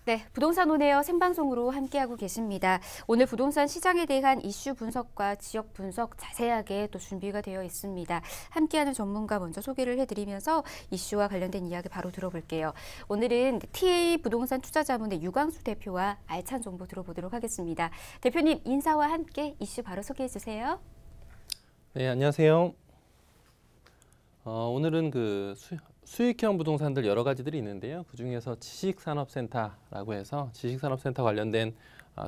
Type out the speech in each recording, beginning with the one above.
네, 부동산 온에어 생방송으로 함께하고 계십니다. 오늘 부동산 시장에 대한 이슈 분석과 지역 분석 자세하게 또 준비가 되어 있습니다. 함께하는 전문가 먼저 소개를 해드리면서 이슈와 관련된 이야기 바로 들어볼게요. 오늘은 TA 부동산 투자자문의 유광수 대표와 알찬 정보 들어보도록 하겠습니다. 대표님 인사와 함께 이슈 바로 소개해 주세요. 네, 안녕하세요. 오늘은 수익형 부동산들 여러 가지들이 있는데요. 그중에서 지식산업센터라고 해서 지식산업센터 관련된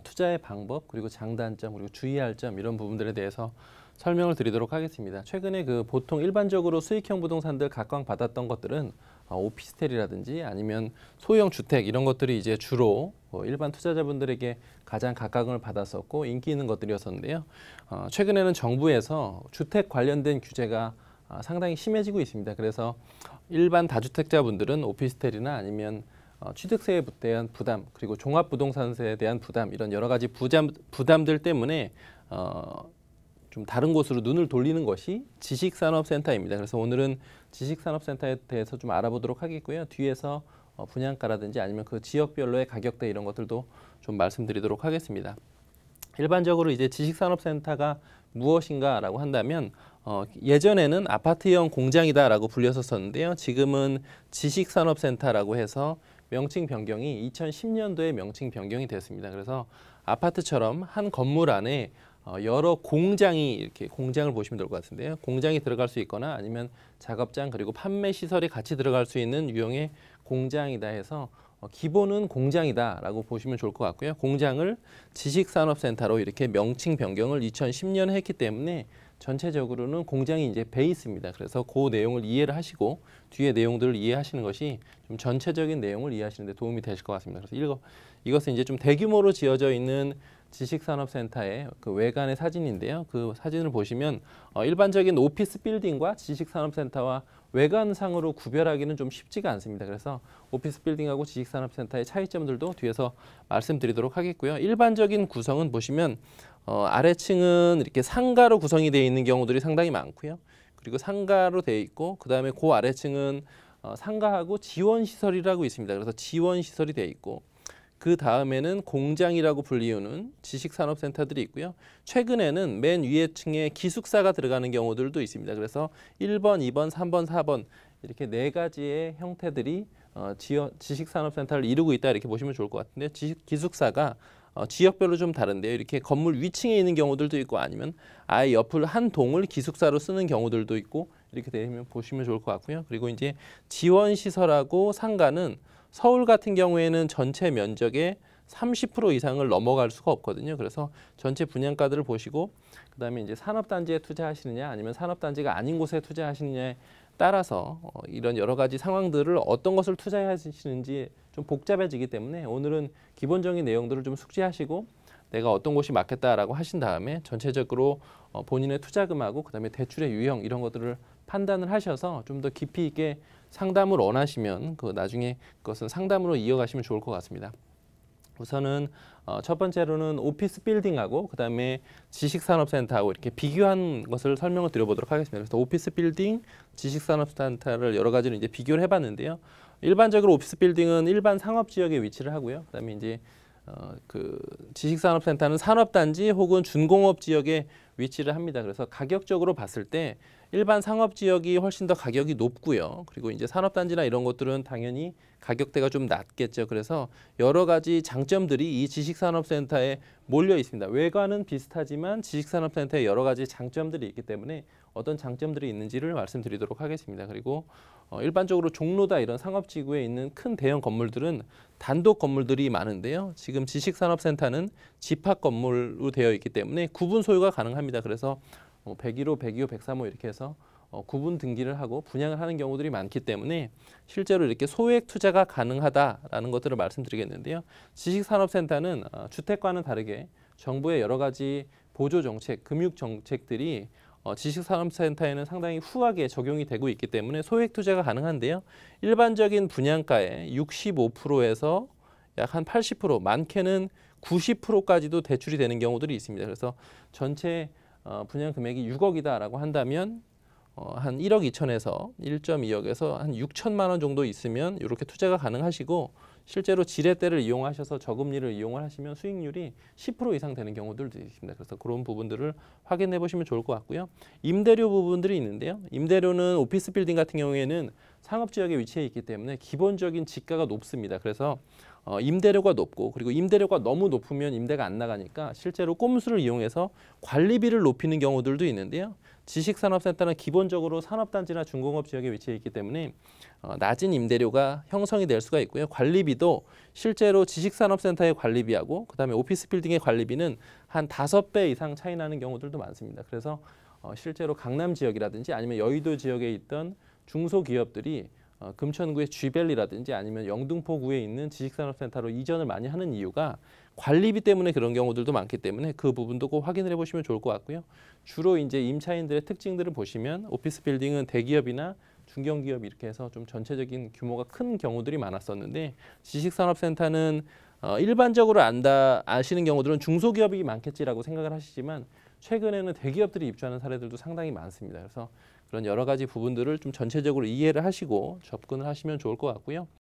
투자의 방법, 그리고 장단점, 그리고 주의할 점 이런 부분들에 대해서 설명을 드리도록 하겠습니다. 최근에 보통 일반적으로 수익형 부동산들 각광받았던 것들은 오피스텔이라든지 아니면 소형 주택 이런 것들이 이제 주로 일반 투자자분들에게 가장 각광을 받았었고 인기 있는 것들이었었는데요. 최근에는 정부에서 주택 관련된 규제가 상당히 심해지고 있습니다. 그래서 일반 다주택자분들은 오피스텔이나 아니면 취득세에 대한 부담, 그리고 종합부동산세에 대한 부담 이런 여러 가지 부담들 때문에 좀 다른 곳으로 눈을 돌리는 것이 지식산업센터입니다. 그래서 오늘은 지식산업센터에 대해서 좀 알아보도록 하겠고요. 뒤에서 분양가라든지 아니면 그 지역별로의 가격대 이런 것들도 좀 말씀드리도록 하겠습니다. 일반적으로 이제 지식산업센터가 무엇인가라고 한다면 예전에는 아파트형 공장이다라고 불렸었는데요. 지금은 지식산업센터라고 해서 명칭 변경이 2010년도에 명칭 변경이 됐습니다. 그래서 아파트처럼 한 건물 안에 여러 공장이 이렇게 공장을 보시면 될 것 같은데요. 공장이 들어갈 수 있거나 아니면 작업장 그리고 판매 시설이 같이 들어갈 수 있는 유형의 공장이다 해서 기본은 공장이다라고 보시면 좋을 것 같고요. 공장을 지식산업센터로 이렇게 명칭 변경을 2010년에 했기 때문에 전체적으로는 공장이 이제 베이스입니다. 그래서 그 내용을 이해를 하시고 뒤에 내용들을 이해하시는 것이 좀 전체적인 내용을 이해하시는 데 도움이 되실 것 같습니다. 그래서 이것은 이제 좀 대규모로 지어져 있는 지식산업센터의 그 외관의 사진인데요. 그 사진을 보시면 일반적인 오피스 빌딩과 지식산업센터와 외관상으로 구별하기는 좀 쉽지가 않습니다. 그래서 오피스 빌딩하고 지식산업센터의 차이점들도 뒤에서 말씀드리도록 하겠고요. 일반적인 구성은 보시면 아래층은 이렇게 상가로 구성이 되어 있는 경우들이 상당히 많고요. 그리고 상가로 되어 있고 그 다음에 그 아래층은 상가하고 지원시설이라고 있습니다. 그래서 지원시설이 되어 있고 그 다음에는 공장이라고 불리우는 지식산업센터들이 있고요. 최근에는 맨 위에 층에 기숙사가 들어가는 경우들도 있습니다. 그래서 1번, 2번, 3번, 4번 이렇게 네 가지의 형태들이 지식산업센터를 이루고 있다 이렇게 보시면 좋을 것 같은데 기숙사가 지역별로 좀 다른데요. 이렇게 건물 위층에 있는 경우들도 있고 아니면 아예 옆을 한 동을 기숙사로 쓰는 경우들도 있고 이렇게 되면 보시면 좋을 것 같고요. 그리고 이제 지원시설하고 상가는 서울 같은 경우에는 전체 면적의 30% 이상을 넘어갈 수가 없거든요. 그래서 전체 분양가들을 보시고 그다음에 이제 산업단지에 투자하시느냐 아니면 산업단지가 아닌 곳에 투자하시느냐에 따라서 이런 여러 가지 상황들을 어떤 것을 투자하시는지 좀 복잡해지기 때문에 오늘은 기본적인 내용들을 좀 숙지하시고 내가 어떤 곳이 맞겠다라고 하신 다음에 전체적으로 본인의 투자금하고 그다음에 대출의 유형 이런 것들을 판단을 하셔서 좀 더 깊이 있게 상담을 원하시면 나중에 그것은 상담으로 이어가시면 좋을 것 같습니다. 우선은 첫 번째로는 오피스 빌딩하고 그다음에 지식산업센터하고 이렇게 비교한 것을 설명을 드려보도록 하겠습니다. 그래서 오피스 빌딩, 지식산업센터를 여러 가지로 이제 비교를 해봤는데요. 일반적으로 오피스 빌딩은 일반 상업지역에 위치를 하고요. 그다음에 이제 지식산업센터는 산업단지 혹은 준공업 지역에 위치를 합니다. 그래서 가격적으로 봤을 때 일반 상업지역이 훨씬 더 가격이 높고요. 그리고 이제 산업단지나 이런 것들은 당연히 가격대가 좀 낮겠죠. 그래서 여러 가지 장점들이 이 지식산업센터에 몰려 있습니다. 외관은 비슷하지만 지식산업센터에 여러 가지 장점들이 있기 때문에 어떤 장점들이 있는지를 말씀드리도록 하겠습니다. 그리고 일반적으로 종로다 이런 상업지구에 있는 큰 대형 건물들은 단독 건물들이 많은데요. 지금 지식산업센터는 집합 건물로 되어 있기 때문에 구분 소유가 가능합니다. 그래서 101호, 102호, 103호 이렇게 해서 구분 등기를 하고 분양을 하는 경우들이 많기 때문에 실제로 이렇게 소액 투자가 가능하다라는 것들을 말씀드리겠는데요. 지식산업센터는 주택과는 다르게 정부의 여러 가지 보조 정책, 금융 정책들이 지식산업센터에는 상당히 후하게 적용이 되고 있기 때문에 소액 투자가 가능한데요. 일반적인 분양가의 65%에서 약 한 80%, 많게는 90%까지도 대출이 되는 경우들이 있습니다. 그래서 전체 분양 금액이 6억이다라고 한다면 한 1억 2천에서 1.2억에서 한 6천만 원 정도 있으면 이렇게 투자가 가능하시고 실제로 지렛대를 이용하셔서 저금리를 이용을 하시면 수익률이 10% 이상 되는 경우들도 있습니다. 그래서 그런 부분들을 확인해 보시면 좋을 것 같고요. 임대료 부분들이 있는데요. 임대료는 오피스 빌딩 같은 경우에는 상업 지역에 위치해 있기 때문에 기본적인 지가가 높습니다. 그래서 임대료가 높고 그리고 임대료가 너무 높으면 임대가 안 나가니까 실제로 꼼수를 이용해서 관리비를 높이는 경우들도 있는데요. 지식산업센터는 기본적으로 산업단지나 중공업 지역에 위치해 있기 때문에 낮은 임대료가 형성이 될 수가 있고요. 관리비도 실제로 지식산업센터의 관리비하고 그다음에 오피스 빌딩의 관리비는 한 5배 이상 차이 나는 경우들도 많습니다. 그래서 실제로 강남 지역이라든지 아니면 여의도 지역에 있던 중소기업들이 금천구의 쥐밸리라든지 아니면 영등포구에 있는 지식산업센터로 이전을 많이 하는 이유가 관리비 때문에 그런 경우들도 많기 때문에 그 부분도 꼭 확인을 해보시면 좋을 것 같고요. 주로 이제 임차인들의 특징들을 보시면 오피스 빌딩은 대기업이나 중견기업 이렇게 해서 좀 전체적인 규모가 큰 경우들이 많았었는데 지식산업센터는 일반적으로 아시는 경우들은 중소기업이 많겠지라고 생각을 하시지만 최근에는 대기업들이 입주하는 사례들도 상당히 많습니다. 그래서 그런 여러 가지 부분들을 좀 전체적으로 이해를 하시고 접근을 하시면 좋을 것 같고요.